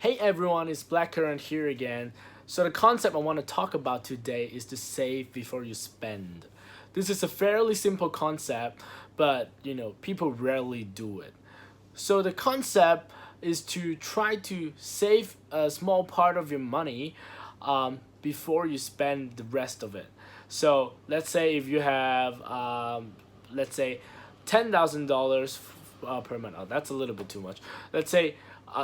Hey everyone, it's Blackcurrant here again. So the concept I want to talk about today is to save before you spend. This is a fairly simple concept, but people rarely do it. So the concept is to try to save a small part of your money before you spend the rest of it. So let's say if you have, let's say, $10,000 per month. Oh, that's a little bit too much. Let's say,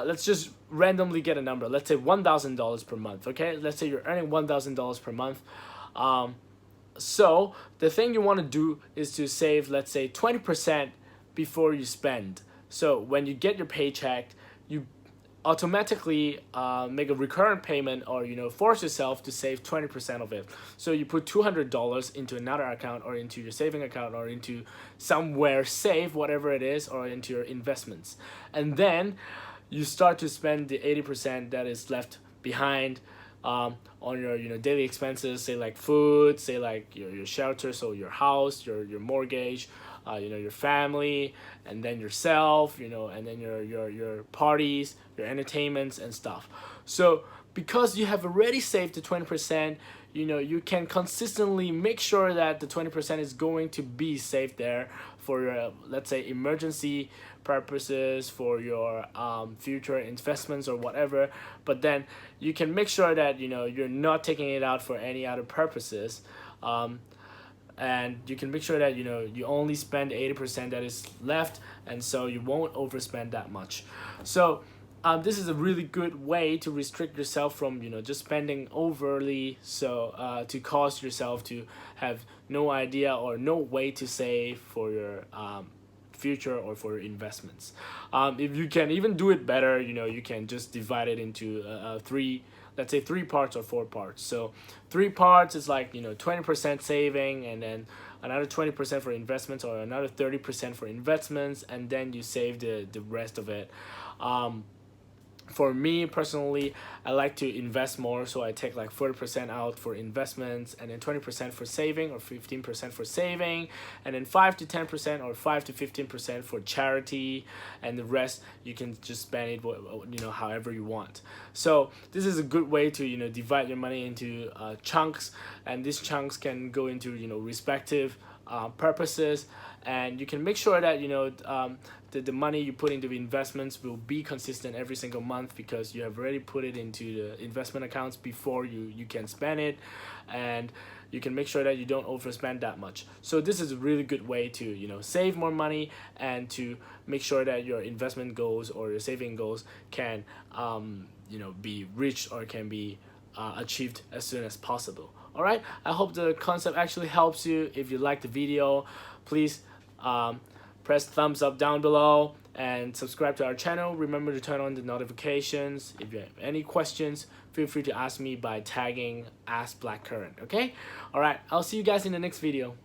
let's just randomly get a number. Let's say $1,000 per month. Okay, let's say you're earning $1,000 per month. So the thing you want to do is to save, let's say, 20% before you spend. So when you get your paycheck, you automatically make a recurrent payment, or force yourself to save 20% of it. So you put $200 into another account, or into your saving account, or into somewhere safe, whatever it is, or into your investments. And then you start to spend the 80% that is left behind on your daily expenses, say like food, say like your shelter, so your house, your mortgage, your family, and then yourself, and then your parties, your entertainments and stuff. So because you have already saved the 20%, you can consistently make sure that the 20% is going to be saved there for your, let's say, emergency purposes, for your future investments or whatever. But then you can make sure that you're not taking it out for any other purposes, and you can make sure that you only spend 80% that is left, and so you won't overspend that much. So this is a really good way to restrict yourself from just spending overly, so to cause yourself to have no idea or no way to save for your future or for your investments. If you can even do it better, you can just divide it into three, let's say, 3 parts or 4 parts. So 3 parts is like 20% saving, and then another 20% for investments, or another 30% for investments, and then you save the rest of it. For me personally, I like to invest more, so I take like 40% out for investments, and then 20% for saving, or 15% for saving, and then 5 to 10% or 5 to 15% for charity, and the rest you can just spend it however you want. So this is a good way to divide your money into chunks, and these chunks can go into respective purposes, and you can make sure that the money you put into investments will be consistent every single month, because you have already put it into the investment accounts before you can spend it, and you can make sure that you don't overspend that much. So this is a really good way to save more money, and to make sure that your investment goals or your saving goals can be reached, or can be achieved as soon as possible. All right, I hope the concept actually helps you. If you like the video, please press thumbs up down below, and subscribe to our channel. Remember to turn on the notifications. If you have any questions, feel free to ask me by tagging askblackcurrant. Okay, all right, I'll see you guys in the next video.